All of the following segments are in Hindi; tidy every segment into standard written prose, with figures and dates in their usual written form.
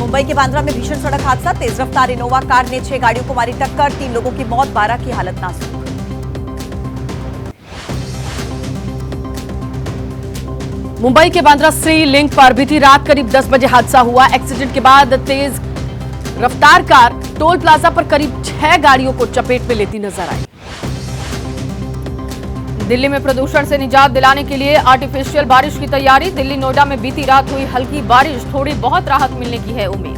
मुंबई के बांद्रा में भीषण सड़क हादसा, तेज रफ्तार इनोवा कार ने 6 गाड़ियों को मारी टक्कर, 3 लोगों की मौत, 12 की हालत नाजुक। मुंबई के बांद्रा श्री लिंक पर बीती रात करीब 10 बजे हादसा हुआ। एक्सीडेंट के बाद तेज रफ्तार कार टोल प्लाजा पर करीब 6 गाड़ियों को चपेट में लेती नजर आई। दिल्ली में प्रदूषण से निजात दिलाने के लिए आर्टिफिशियल बारिश की तैयारी। दिल्ली नोएडा में बीती रात हुई हल्की बारिश, थोड़ी बहुत राहत मिलने की है उम्मीद।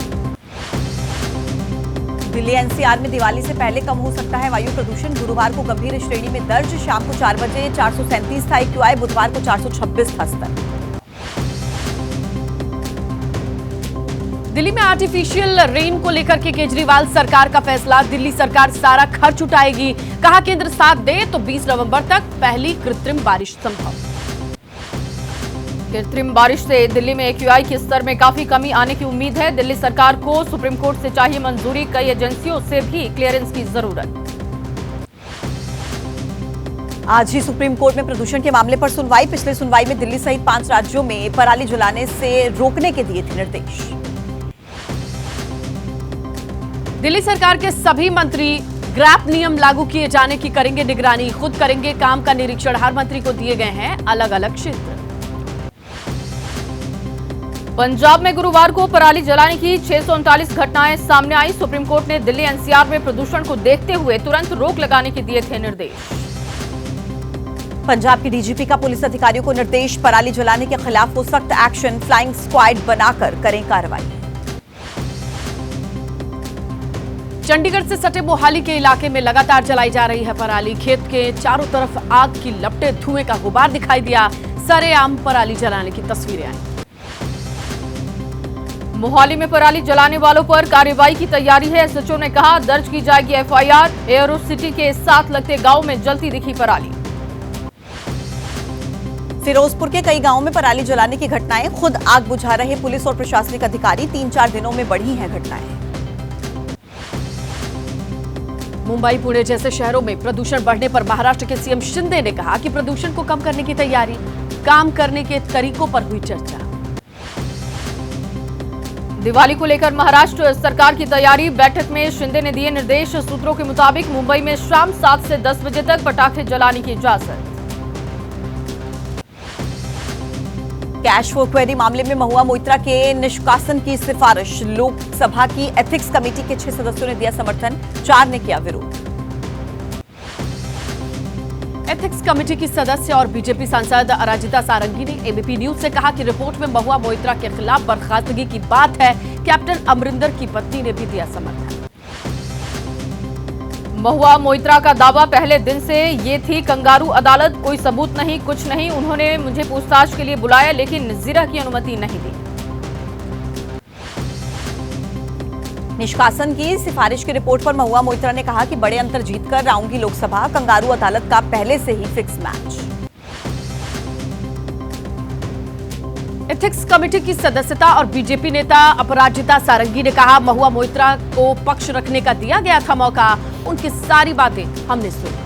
दिल्ली एनसीआर में दिवाली से पहले कम हो सकता है वायु प्रदूषण। गुरुवार को गंभीर श्रेणी में दर्ज, शाम को 4 बजे 437 था एक्यूआई, बुधवार को 426 था स्तर। दिल्ली में आर्टिफिशियल रेन को लेकर के केजरीवाल सरकार का फैसला। दिल्ली सरकार सारा खर्च उठाएगी, कहा केंद्र साथ दे तो 20 नवंबर तक पहली कृत्रिम बारिश संभव। कृत्रिम बारिश से दिल्ली में एक्यूआई के स्तर में काफी कमी आने की उम्मीद है। दिल्ली सरकार को सुप्रीम कोर्ट से चाहिए मंजूरी, कई एजेंसियों से भी क्लियरेंस की जरूरत। आज ही सुप्रीम कोर्ट में प्रदूषण के मामले पर सुनवाई। पिछले सुनवाई में दिल्ली सहित 5 राज्यों में पराली जलाने से रोकने के दिए थे निर्देश। दिल्ली सरकार के सभी मंत्री ग्रैप नियम लागू किए जाने की करेंगे निगरानी, खुद करेंगे काम का निरीक्षण। हर मंत्री को दिए गए हैं अलग अलग क्षेत्र। पंजाब में गुरुवार को पराली जलाने की 639 घटनाएं सामने आई। सुप्रीम कोर्ट ने दिल्ली एनसीआर में प्रदूषण को देखते हुए तुरंत रोक लगाने के दिए थे निर्देश। पंजाब के डीजीपी का पुलिस अधिकारियों को निर्देश, पराली जलाने के खिलाफ हो सख्त एक्शन, फ्लाइंग स्क्वाड बनाकर करें कार्रवाई। चंडीगढ़ से सटे मोहाली के इलाके में लगातार जलाई जा रही है पराली। खेत के चारों तरफ आग की लपटें, धुएं का गुबार दिखाई दिया। सरेआम पराली जलाने की तस्वीरें आई। मोहाली में पराली जलाने वालों पर कार्रवाई की तैयारी है। एसएचओ ने कहा दर्ज की जाएगी एफआईआर। एयरो सिटी के साथ लगते गांव में जलती दिखी पराली। फिरोजपुर के कई गांवों में पराली जलाने की घटनाएं, खुद आग बुझा रहे पुलिस और प्रशासनिक अधिकारी। 3-4 दिनों में बढ़ी हैं घटनाएं। मुंबई पुणे जैसे शहरों में प्रदूषण बढ़ने पर महाराष्ट्र के सीएम शिंदे ने कहा कि प्रदूषण को कम करने की तैयारी, काम करने के तरीकों पर हुई चर्चा। दिवाली को लेकर महाराष्ट्र सरकार की तैयारी, बैठक में शिंदे ने दिए निर्देश। सूत्रों के मुताबिक मुंबई में शाम 7 से 10 बजे तक पटाखे जलाने की इजाजत। कैश फॉर क्वेरी मामले में महुआ मोइत्रा के निष्कासन की सिफारिश। लोकसभा की एथिक्स कमेटी के 6 सदस्यों ने दिया समर्थन, 4 ने किया विरोध। एथिक्स कमेटी की सदस्य और बीजेपी सांसद अराजिता सारंगी ने एबीपी न्यूज से कहा कि रिपोर्ट में महुआ मोइत्रा के खिलाफ बर्खास्तगी की बात है। कैप्टन अमरिंदर की पत्नी ने भी दिया समर्थन। महुआ मोइत्रा का दावा पहले दिन से ये थी, कंगारू अदालत, कोई सबूत नहीं, कुछ नहीं। उन्होंने मुझे पूछताछ के लिए बुलाया लेकिन जिरा की अनुमति नहीं दी। निष्कासन की सिफारिश की रिपोर्ट पर महुआ मोइत्रा ने कहा कि बड़े अंतर जीतकर आऊंगी लोकसभा, कंगारू अदालत का पहले से ही फिक्स मैच। एथिक्स कमेटी की सदस्यता और बीजेपी नेता अपराजिता सारंगी ने कहा महुआ मोइत्रा को पक्ष रखने का दिया गया था मौका, उनकी सारी बातें हमने सुनी।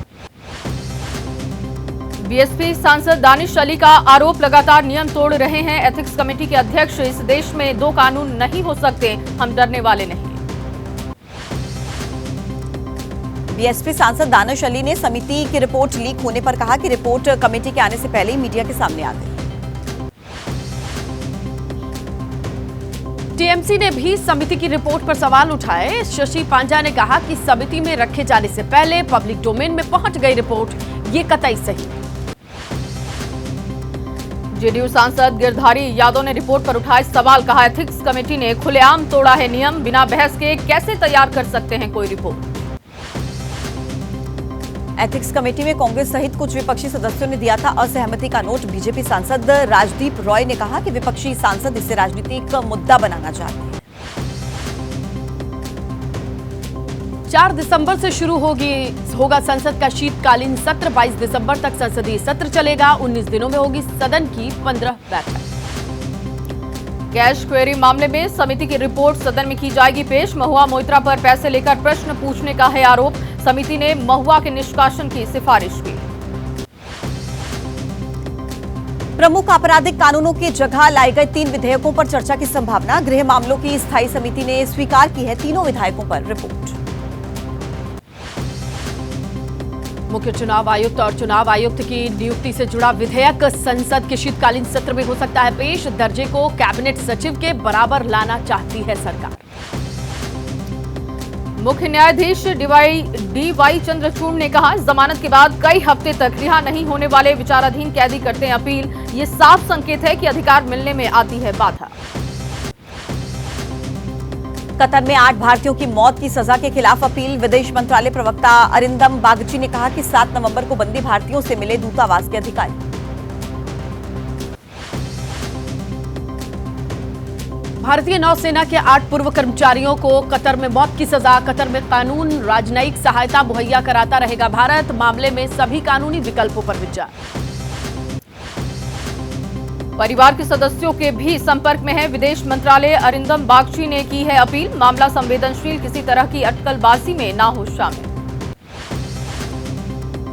बीएसपी सांसद दानिश अली का आरोप, लगातार नियम तोड़ रहे हैं एथिक्स कमेटी के अध्यक्ष। इस देश में 2 कानून नहीं हो सकते, हम डरने वाले नहीं। बीएसपी सांसद दानिश अली ने समिति की रिपोर्ट लीक होने पर कहा कि रिपोर्ट कमेटी के आने से पहले ही मीडिया के सामने आ गई। टीएमसी ने भी समिति की रिपोर्ट पर सवाल उठाए। शशि पांजा ने कहा कि समिति में रखे जाने से पहले पब्लिक डोमेन में पहुंच गई रिपोर्ट, ये कतई सही नहीं। जेडीयू सांसद गिरधारी यादव ने रिपोर्ट पर उठाए सवाल, कहा एथिक्स कमेटी ने खुलेआम तोड़ा है नियम, बिना बहस के कैसे तैयार कर सकते हैं कोई रिपोर्ट। एथिक्स कमेटी में कांग्रेस सहित कुछ विपक्षी सदस्यों ने दिया था असहमति का नोट। बीजेपी सांसद राजदीप रॉय ने कहा कि विपक्षी सांसद इसे राजनीतिक मुद्दा बनाना चाहते हैं। 4 दिसंबर से शुरू होगा संसद का शीतकालीन सत्र। 22 दिसंबर तक संसदीय सत्र चलेगा। 19 दिनों में होगी सदन की 15 बैठक। कैश क्वेरी मामले में समिति की रिपोर्ट सदन में की जाएगी पेश। महुआ मोइत्रा पर पैसे लेकर प्रश्न पूछने का है आरोप। समिति ने महुआ के निष्कासन की सिफारिश की। प्रमुख आपराधिक कानूनों की जगह लाए गए 3 विधेयकों पर चर्चा की संभावना। गृह मामलों की स्थायी समिति ने स्वीकार की है तीनों विधेयकों पर रिपोर्ट। मुख्य चुनाव आयुक्त और चुनाव आयुक्त की नियुक्ति से जुड़ा विधेयक संसद के शीतकालीन सत्र में हो सकता है पेश। दर्जे को कैबिनेट सचिव के बराबर लाना चाहती है सरकार। मुख्य न्यायाधीश डी.वाई. चंद्रचूड़ ने कहा, जमानत के बाद कई हफ्ते तक रिहा नहीं होने वाले विचाराधीन कैदी करते हैं अपील। ये साफ संकेत है कि अधिकार मिलने में आती है बाधा। कतर में 8 भारतीयों की मौत की सजा के खिलाफ अपील। विदेश मंत्रालय प्रवक्ता अरिंदम बागची ने कहा कि 7 नवंबर को बंदी भारतीयों से मिले दूतावास के अधिकारी। भारतीय नौसेना के 8 पूर्व कर्मचारियों को कतर में मौत की सजा। कतर में कानून राजनयिक सहायता मुहैया कराता रहेगा भारत। मामले में सभी कानूनी विकल्पों पर विचार। परिवार के सदस्यों के भी संपर्क में है विदेश मंत्रालय। अरिंदम बागची ने की है अपील, मामला संवेदनशील, किसी तरह की अटकलबाजी में ना हो शामिल।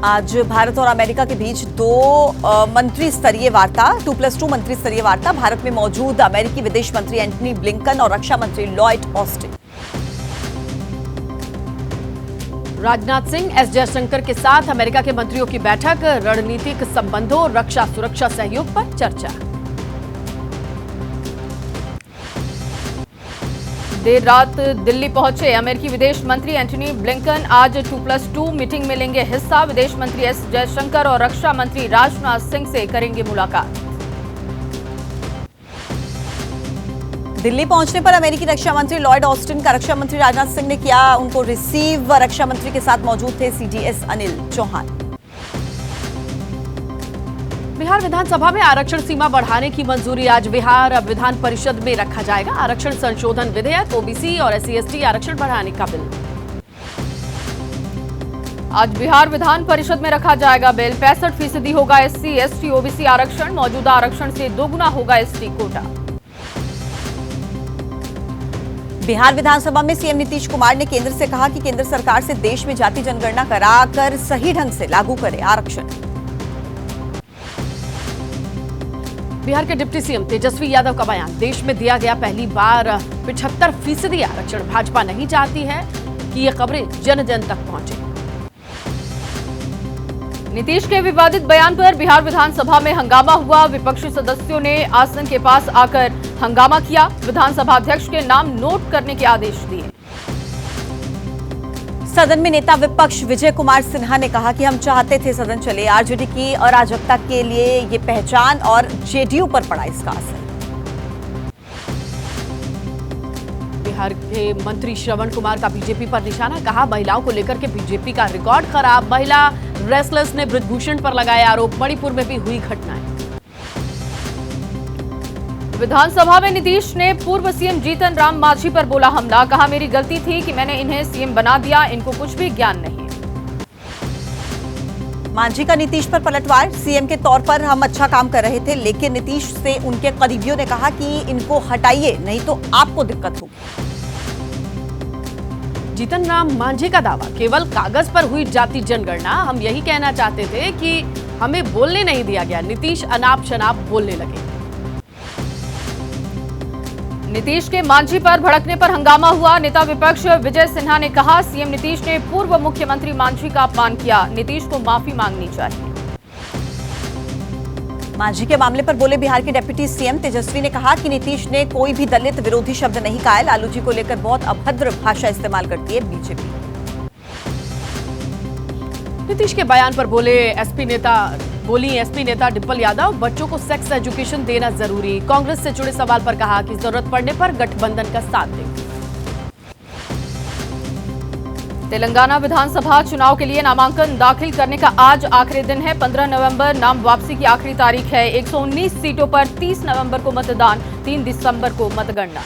आज भारत और अमेरिका के बीच 2 मंत्री स्तरीय वार्ता, 2+2 मंत्री स्तरीय वार्ता। भारत में मौजूद अमेरिकी विदेश मंत्री एंटनी ब्लिंकन और रक्षा मंत्री Lloyd Austin. Rajnath Singh S Jaishankar के साथ अमेरिका के मंत्रियों की बैठक। रणनीतिक संबंधों, रक्षा सुरक्षा सहयोग पर चर्चा। देर रात दिल्ली पहुंचे अमेरिकी विदेश मंत्री एंटनी ब्लिंकन। आज 2+2 मीटिंग में लेंगे हिस्सा। विदेश मंत्री एस जयशंकर और रक्षा मंत्री राजनाथ सिंह से करेंगे मुलाकात। दिल्ली पहुंचने पर अमेरिकी रक्षा मंत्री लॉयड ऑस्टिन का रक्षा मंत्री राजनाथ सिंह ने किया उनको रिसीव। रक्षा मंत्री के साथ मौजूद थे सीडीएस अनिल चौहान। बिहार विधानसभा में आरक्षण सीमा बढ़ाने की मंजूरी। आज बिहार विधान परिषद में रखा जाएगा आरक्षण संशोधन विधेयक। ओबीसी और SC/ST आरक्षण बढ़ाने का बिल। आज बिहार विधान परिषद में रखा जाएगा बिल। 65% होगा SC/ST OBC आरक्षण। मौजूदा आरक्षण से दोगुना होगा ST कोटा। बिहार विधानसभा में सीएम नीतीश कुमार ने केंद्र से कहा कि केंद्र सरकार से देश में जाति जनगणना कराकर सही ढंग से लागू करे आरक्षण। बिहार के डिप्टी सीएम तेजस्वी यादव का बयान। देश में दिया गया पहली बार 75% आरक्षण। भाजपा नहीं चाहती है कि ये खबरें जन जन तक पहुंचे। नीतीश के विवादित बयान पर बिहार विधानसभा में हंगामा हुआ। विपक्षी सदस्यों ने आसन के पास आकर हंगामा किया। विधानसभा अध्यक्ष के नाम नोट करने के आदेश दिए। सदन में नेता विपक्ष विजय कुमार सिन्हा ने कहा कि हम चाहते थे सदन चले। आरजेडी की अराजकता के लिए ये पहचान और जेडीयू पर पड़ा इसका असर। बिहार के मंत्री श्रवण कुमार का बीजेपी पर निशाना। कहा, महिलाओं को लेकर के बीजेपी का रिकॉर्ड खराब। महिला रेसलर्स ने बृजभूषण पर लगाए आरोप। मणिपुर में भी हुई घटनाएं। विधानसभा में नीतीश ने पूर्व सीएम जीतन राम मांझी पर बोला हमला। कहा, मेरी गलती थी कि मैंने इन्हें सीएम बना दिया, इनको कुछ भी ज्ञान नहीं। मांझी का नीतीश पर पलटवार। सीएम के तौर पर हम अच्छा काम कर रहे थे, लेकिन नीतीश से उनके करीबियों ने कहा कि इनको हटाइए, नहीं तो आपको दिक्कत होगी। जीतन राम मांझी का दावा, केवल कागज पर हुई जाति जनगणना। हम यही कहना चाहते थे कि हमें बोलने नहीं दिया गया। नीतीश अनाप शनाप बोलने लगे। नीतीश के मांझी पर भड़कने पर हंगामा हुआ। नेता विपक्ष विजय सिन्हा ने कहा, सीएम नीतीश ने पूर्व मुख्यमंत्री मांझी का अपमान किया। नीतीश को माफी मांगनी चाहिए। मांझी के मामले पर बोले बिहार के डिप्टी सीएम तेजस्वी ने कहा कि नीतीश ने कोई भी दलित विरोधी शब्द नहीं कहा है। लालू जी को लेकर बहुत अभद्र भाषा इस्तेमाल करती है बीजेपी। नीतीश के बयान पर बोली एसपी नेता डिम्पल यादव, बच्चों को सेक्स एजुकेशन देना जरूरी। कांग्रेस से जुड़े सवाल पर कहा कि जरूरत पड़ने पर गठबंधन का साथ देंगे। तेलंगाना विधानसभा चुनाव के लिए नामांकन दाखिल करने का आज आखिरी दिन है। 15 नवंबर नाम वापसी की आखिरी तारीख है। 119 सीटों पर 30 नवंबर को मतदान, 3 दिसंबर को मतगणना।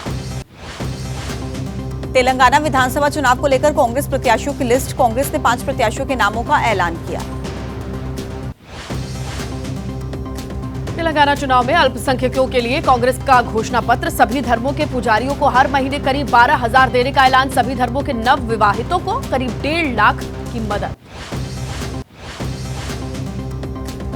तेलंगाना विधानसभा चुनाव को लेकर कांग्रेस प्रत्याशियों की लिस्ट। कांग्रेस ने 5 प्रत्याशियों के नामों का ऐलान किया। तेलंगाना चुनाव में अल्पसंख्यकों के लिए कांग्रेस का घोषणा पत्र। सभी धर्मों के पुजारियों को हर महीने करीब 12,000 देने का ऐलान। सभी धर्मों के नव विवाहितों को करीब 1.5 लाख की मदद।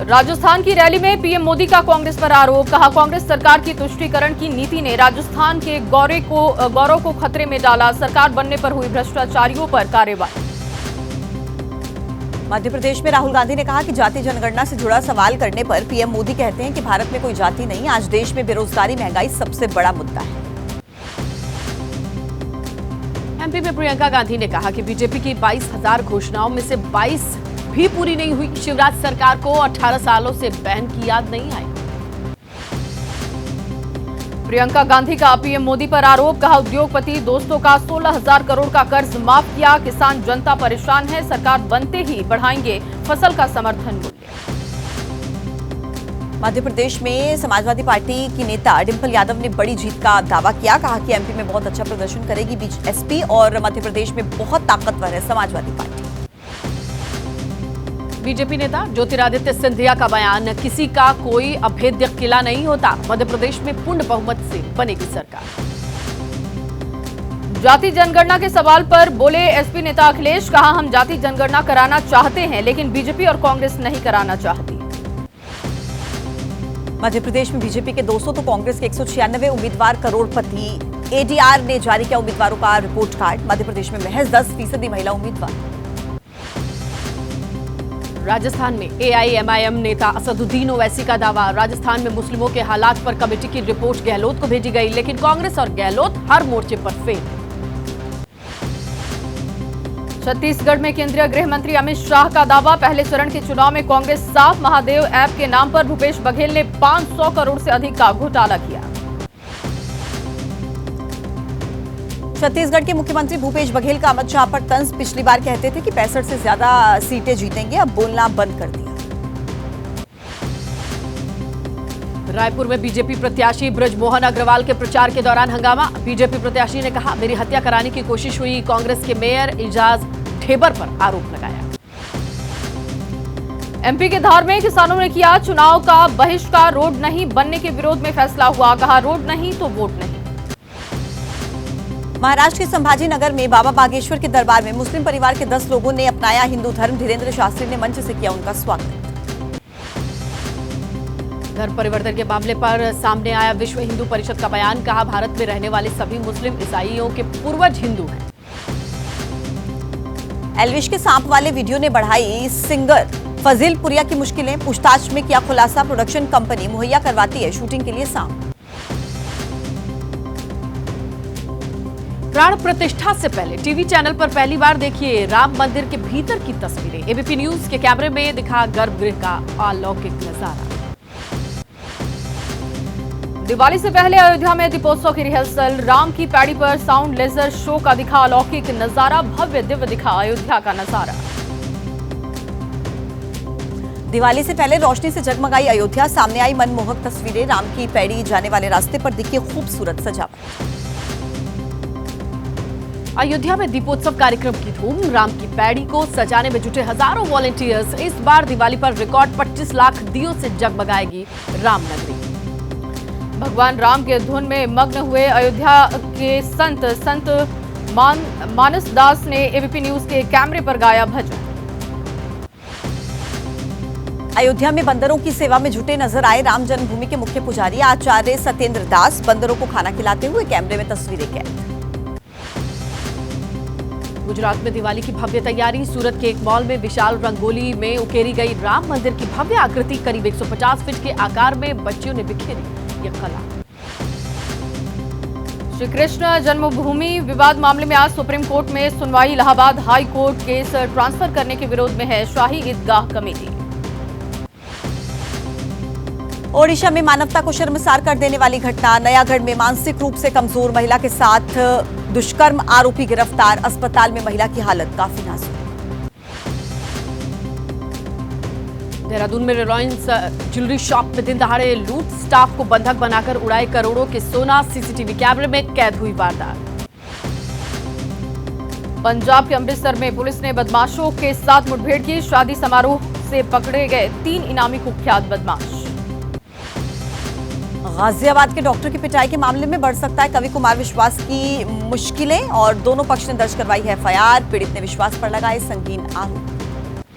राजस्थान की रैली में पीएम मोदी का कांग्रेस पर आरोप, कहा कांग्रेस सरकार की तुष्टीकरण की नीति ने राजस्थान के गौरव को खतरे में डाला, सरकार बनने पर हुई भ्रष्टाचारियों पर कार्रवाई। मध्य प्रदेश में राहुल गांधी ने कहा कि जाति जनगणना से जुड़ा सवाल करने पर पीएम मोदी कहते हैं कि भारत में कोई जाति नहीं, आज देश में बेरोजगारी महंगाई सबसे बड़ा मुद्दा है। एमपी में प्रियंका गांधी ने कहा कि बीजेपी की 22,000 घोषणाओं में से 22 भी पूरी नहीं हुई, शिवराज सरकार को 18 सालों से बहन की याद नहीं आई। प्रियंका गांधी का पीएम मोदी पर आरोप, कहा उद्योगपति दोस्तों का 16,000 करोड़ का कर्ज माफ किया, किसान जनता परेशान है, सरकार बनते ही बढ़ाएंगे फसल का समर्थन मूल्य। मध्य प्रदेश में समाजवादी पार्टी की नेता डिंपल यादव ने बड़ी जीत का दावा किया, कहा कि एमपी में बहुत अच्छा प्रदर्शन करेगी बीएसपी और मध्य प्रदेश में बहुत ताकतवर है समाजवादी पार्टी। बीजेपी नेता ज्योतिरादित्य सिंधिया का बयान, किसी का कोई अभेद्य किला नहीं होता, मध्य प्रदेश में पूर्ण बहुमत से बनेगी सरकार। जाति जनगणना के सवाल पर बोले एसपी नेता अखिलेश, कहा हम जाति जनगणना कराना चाहते हैं लेकिन बीजेपी और कांग्रेस नहीं कराना चाहती। मध्य प्रदेश में बीजेपी के 200 तो कांग्रेस के 196 उम्मीदवार करोड़पति। एडीआर ने जारी किया उम्मीदवारों का रिपोर्ट कार्ड, मध्य प्रदेश में महज 10% महिला उम्मीदवार। राजस्थान में एआईएमआईएम नेता असदुद्दीन ओवैसी का दावा, राजस्थान में मुस्लिमों के हालात पर कमेटी की रिपोर्ट गहलोत को भेजी गई, लेकिन कांग्रेस और गहलोत हर मोर्चे पर फेल। छत्तीसगढ़ में केंद्रीय गृह मंत्री अमित शाह का दावा, पहले चरण के चुनाव में कांग्रेस साफ महादेव ऐप के नाम पर भूपेश बघेल ने 500 करोड़ से अधिक का घोटाला किया। छत्तीसगढ़ के मुख्यमंत्री भूपेश बघेल का अमित शाह पर तंज, पिछली बार कहते थे कि 65 से ज्यादा सीटें जीतेंगे, अब बोलना बंद कर दिया। रायपुर में बीजेपी प्रत्याशी ब्रजमोहन अग्रवाल के प्रचार के दौरान हंगामा, बीजेपी प्रत्याशी ने कहा मेरी हत्या कराने की कोशिश हुई, कांग्रेस के मेयर एजाज ठेबर पर आरोप लगाया। एमपी के धार में किसानों ने किया चुनाव का बहिष्कार, रोड नहीं बनने के विरोध में फैसला हुआ, कहा रोड नहीं तो वोट नहीं। महाराष्ट्र के संभाजी नगर में बाबा बागेश्वर के दरबार में मुस्लिम परिवार के 10 लोगों ने अपनाया हिंदू धर्म, धीरेन्द्र शास्त्री ने मंच से किया उनका स्वागत। धर्म परिवर्तन के मामले पर सामने आया विश्व हिंदू परिषद का बयान, कहा भारत में रहने वाले सभी मुस्लिम ईसाइयों के पूर्वज हिंदू हैं। एल्विश के सांप वाले वीडियो ने बढ़ाई सिंगर फजील पुरिया की मुश्किलें, पूछताछ में किया खुलासा, प्रोडक्शन कंपनी मुहैया करवाती है शूटिंग के लिए सांप। प्राण प्रतिष्ठा से पहले टीवी चैनल पर पहली बार देखिए राम मंदिर के भीतर की तस्वीरें, एबीपी न्यूज के कैमरे में दिखा गर्भगृह का अलौकिक नजारा। दिवाली से पहले अयोध्या में दीपोत्सव की रिहर्सल, राम की पैड़ी पर साउंड लेजर शो का दिखा अलौकिक नजारा, भव्य दिव्य दिखा अयोध्या का नजारा। दिवाली से पहले रोशनी से जगमगाई अयोध्या, सामने आई मनमोहक तस्वीरें, राम की पैड़ी जाने वाले रास्ते पर दिखी खूबसूरत सजावट। अयोध्या में दीपोत्सव कार्यक्रम की धूम, राम की पैड़ी को सजाने में जुटे हजारों वॉलंटियर्स, इस बार दिवाली पर रिकॉर्ड 25 लाख दियों से जगमगाएगी रामनगरी। भगवान राम के धुन में मग्न हुए अयोध्या के संत मानस दास ने एबीपी न्यूज के कैमरे पर गाया भजन। अयोध्या में बंदरों की सेवा में जुटे नजर आए राम जन्मभूमि के मुख्य पुजारी आचार्य सत्येंद्र दास, बंदरों को खाना खिलाते हुए कैमरे में तस्वीरें कैद। गुजरात में दिवाली की भव्य तैयारी, सूरत के एक मॉल में विशाल रंगोली में उकेरी गई राम मंदिर की भव्य आकृति, करीब 150 फीट के आकार में बच्चियों ने बिखेरी ये कला। श्री कृष्ण जन्मभूमि विवाद मामले में आज सुप्रीम कोर्ट में सुनवाई, Allahabad high court case transfer करने के विरोध में है शाही ईदगाह कमेटी। ओडिशा में मानवता को शर्मसार कर देने वाली घटना, नयागढ़ में मानसिक रूप से कमजोर महिला के साथ दुष्कर्म आरोपी गिरफ्तार, अस्पताल में महिला की हालत काफी नाजुक। देहरादून में रिलायंस ज्वेलरी शॉप में दिन दहाड़े लूट, स्टाफ को बंधक बनाकर उड़ाए करोड़ों के सोना, सीसीटीवी कैमरे में कैद हुई वारदात। पंजाब के अमृतसर में पुलिस ने बदमाशों के साथ मुठभेड़ की, शादी समारोह से पकड़े गए 3 इनामी कुख्यात बदमाश। गाजियाबाद के डॉक्टर की पिटाई के मामले में बढ़ सकता है कवि कुमार विश्वास की मुश्किलें, और दोनों पक्ष ने दर्ज करवाई है एफआईआर, पीड़ित ने विश्वास पर लगाए संगीन आरोप।